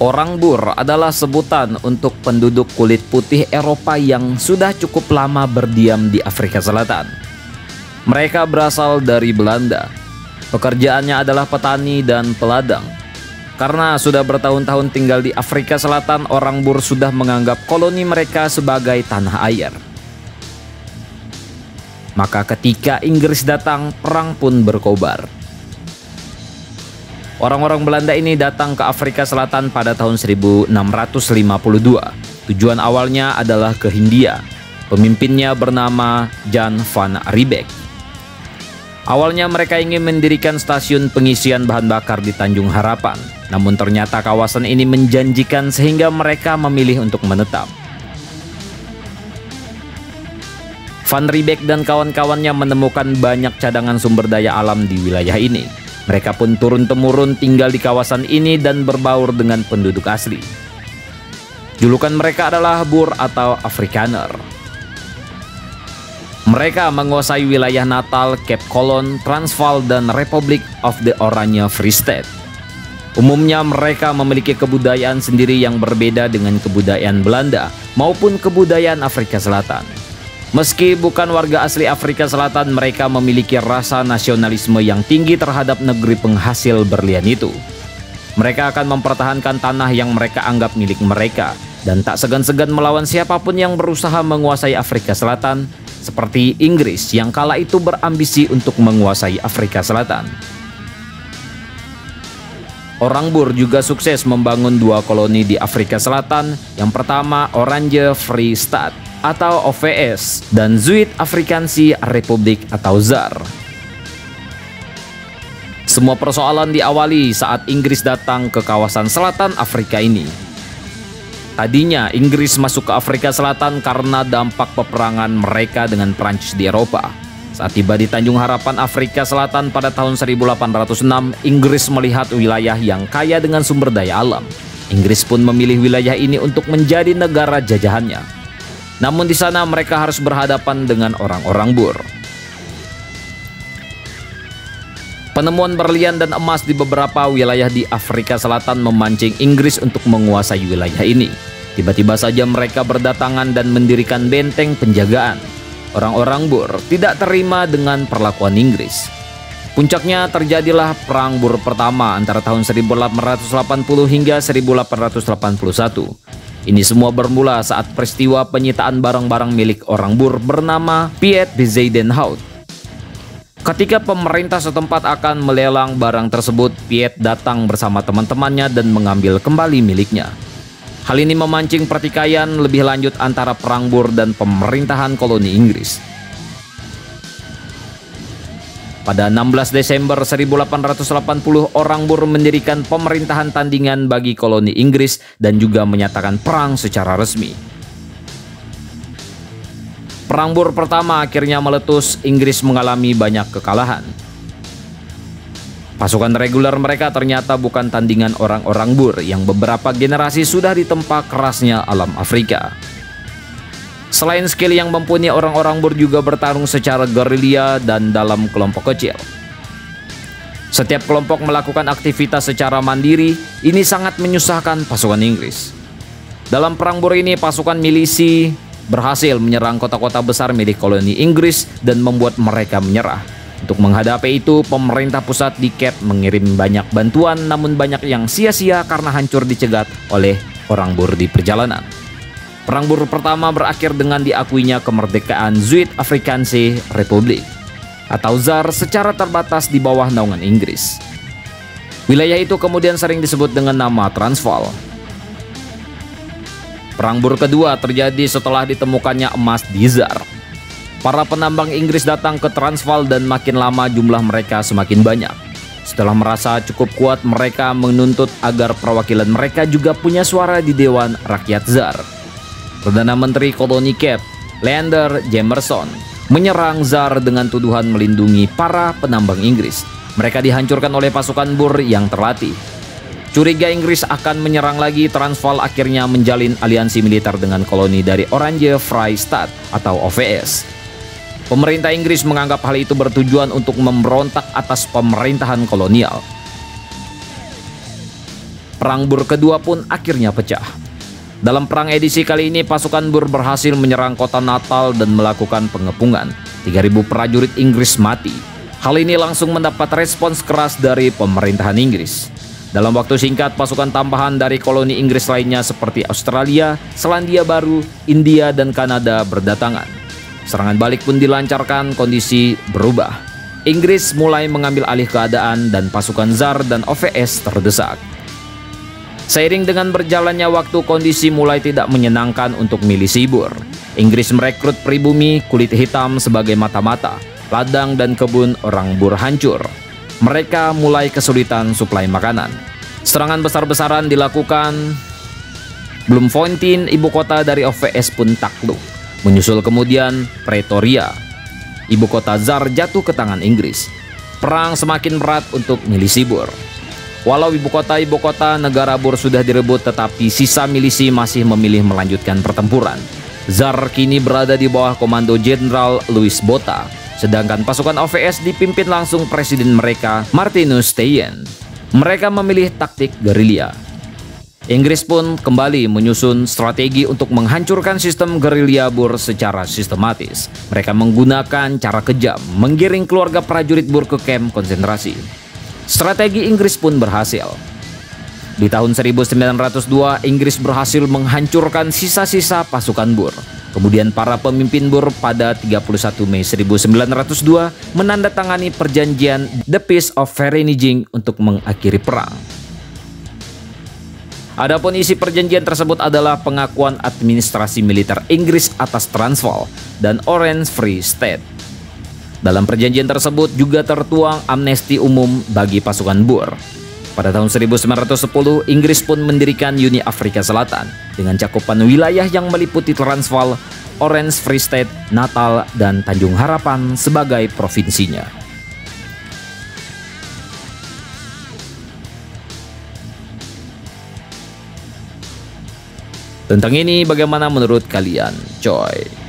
Orang Boer adalah sebutan untuk penduduk kulit putih Eropa yang sudah cukup lama berdiam di Afrika Selatan. Mereka berasal dari Belanda. Pekerjaannya adalah petani dan peladang. Karena sudah bertahun-tahun tinggal di Afrika Selatan, orang Boer sudah menganggap koloni mereka sebagai tanah air. Maka ketika Inggris datang, perang pun berkobar. Orang-orang Belanda ini datang ke Afrika Selatan pada tahun 1652. Tujuan awalnya adalah ke Hindia. Pemimpinnya bernama Jan van Riebeeck. Awalnya mereka ingin mendirikan stasiun pengisian bahan bakar di Tanjung Harapan. Namun ternyata kawasan ini menjanjikan sehingga mereka memilih untuk menetap. Van Riebeeck dan kawan-kawannya menemukan banyak cadangan sumber daya alam di wilayah ini. Mereka pun turun-temurun tinggal di kawasan ini dan berbaur dengan penduduk asli. Julukan mereka adalah Boer atau Afrikaner. Mereka menguasai wilayah Natal, Cape Colon, Transvaal, dan Republic of the Oranje Free State. Umumnya mereka memiliki kebudayaan sendiri yang berbeda dengan kebudayaan Belanda maupun kebudayaan Afrika Selatan. Meski bukan warga asli Afrika Selatan, mereka memiliki rasa nasionalisme yang tinggi terhadap negeri penghasil berlian itu. Mereka akan mempertahankan tanah yang mereka anggap milik mereka dan tak segan-segan melawan siapapun yang berusaha menguasai Afrika Selatan, seperti Inggris yang kala itu berambisi untuk menguasai Afrika Selatan. Orang Boer juga sukses membangun dua koloni di Afrika Selatan. Yang pertama Oranje Free State atau OVS dan Zuid-Afrikaanse Republiek atau ZAR. Semua persoalan diawali saat Inggris datang ke kawasan selatan Afrika ini. Tadinya Inggris masuk ke Afrika Selatan karena dampak peperangan mereka dengan Prancis di Eropa. Saat tiba di Tanjung Harapan, Afrika Selatan pada tahun 1806, Inggris melihat wilayah yang kaya dengan sumber daya alam. Inggris pun memilih wilayah ini untuk menjadi negara jajahannya. Namun di sana mereka harus berhadapan dengan orang-orang Boer. Penemuan berlian dan emas di beberapa wilayah di Afrika Selatan memancing Inggris untuk menguasai wilayah ini. Tiba-tiba saja mereka berdatangan dan mendirikan benteng penjagaan. Orang-orang Boer tidak terima dengan perlakuan Inggris. Puncaknya terjadilah Perang Boer pertama antara tahun 1880 hingga 1881. Ini semua bermula saat peristiwa penyitaan barang-barang milik orang Boer bernama Piet Bezuidenhout. Ketika pemerintah setempat akan melelang barang tersebut, Piet datang bersama teman-temannya dan mengambil kembali miliknya. Hal ini memancing pertikaian lebih lanjut antara Perang Boer dan pemerintahan koloni Inggris. Pada 16 Desember 1880, orang Boer mendirikan pemerintahan tandingan bagi koloni Inggris dan juga menyatakan perang secara resmi. Perang Boer pertama akhirnya meletus, Inggris mengalami banyak kekalahan. Pasukan reguler mereka ternyata bukan tandingan orang-orang Boer yang beberapa generasi sudah ditempa kerasnya alam Afrika. Selain skill yang mempunyai, orang-orang Boer juga bertarung secara gerilya dan dalam kelompok kecil. Setiap kelompok melakukan aktivitas secara mandiri, ini sangat menyusahkan pasukan Inggris. Dalam Perang Boer ini, pasukan milisi berhasil menyerang kota-kota besar milik koloni Inggris dan membuat mereka menyerah. Untuk menghadapi itu, pemerintah pusat di Cape mengirim banyak bantuan, namun banyak yang sia-sia karena hancur dicegat oleh orang Boer di perjalanan. Perang Boer pertama berakhir dengan diakuinya kemerdekaan Zuid-Afrikaanse Republiek atau ZAR secara terbatas di bawah naungan Inggris. Wilayah itu kemudian sering disebut dengan nama Transvaal. Perang Boer kedua terjadi setelah ditemukannya emas di ZAR. Para penambang Inggris datang ke Transvaal dan makin lama jumlah mereka semakin banyak. Setelah merasa cukup kuat, mereka menuntut agar perwakilan mereka juga punya suara di Dewan Rakyat ZAR. Perdana Menteri Koloni Cape, Leander Jameson, menyerang ZAR dengan tuduhan melindungi para penambang Inggris. Mereka dihancurkan oleh pasukan Boer yang terlatih. Curiga Inggris akan menyerang lagi, Transvaal akhirnya menjalin aliansi militer dengan koloni dari Oranje Free State atau OVS. Pemerintah Inggris menganggap hal itu bertujuan untuk memberontak atas pemerintahan kolonial. Perang Boer kedua pun akhirnya pecah. Dalam perang edisi kali ini, pasukan Boer berhasil menyerang kota Natal dan melakukan pengepungan. 3.000 prajurit Inggris mati. Hal ini langsung mendapat respons keras dari pemerintahan Inggris. Dalam waktu singkat, pasukan tambahan dari koloni Inggris lainnya seperti Australia, Selandia Baru, India, dan Kanada berdatangan. Serangan balik pun dilancarkan, kondisi berubah. Inggris mulai mengambil alih keadaan dan pasukan ZAR dan OVS terdesak. Seiring dengan berjalannya waktu, kondisi mulai tidak menyenangkan untuk milisi Boer. Inggris merekrut pribumi kulit hitam sebagai mata-mata, ladang dan kebun orang Boer hancur. Mereka mulai kesulitan suplai makanan. Serangan besar-besaran dilakukan. Bloemfontein, ibu kota dari OVS, pun takluk. Menyusul kemudian Pretoria, ibu kota ZAR, jatuh ke tangan Inggris. Perang semakin berat untuk milisi Boer. Walau ibu kota negara Boer sudah direbut, tetapi sisa milisi masih memilih melanjutkan pertempuran. ZAR kini berada di bawah komando Jenderal Louis Botha, sedangkan pasukan OVS dipimpin langsung presiden mereka, Martinus Steyn. Mereka memilih taktik gerilya. Inggris pun kembali menyusun strategi untuk menghancurkan sistem gerilya Boer secara sistematis. Mereka menggunakan cara kejam, menggiring keluarga prajurit Boer ke kamp konsentrasi. Strategi Inggris pun berhasil. Di tahun 1902, Inggris berhasil menghancurkan sisa-sisa pasukan Boer. Kemudian para pemimpin Boer pada 31 Mei 1902 menandatangani perjanjian The Peace of Vereeniging untuk mengakhiri perang. Adapun isi perjanjian tersebut adalah pengakuan administrasi militer Inggris atas Transvaal dan Orange Free State. Dalam perjanjian tersebut juga tertuang amnesti umum bagi pasukan Boer. Pada tahun 1910, Inggris pun mendirikan Uni Afrika Selatan dengan cakupan wilayah yang meliputi Transvaal, Orange Free State, Natal, dan Tanjung Harapan sebagai provinsinya. Tentang ini bagaimana menurut kalian, coy?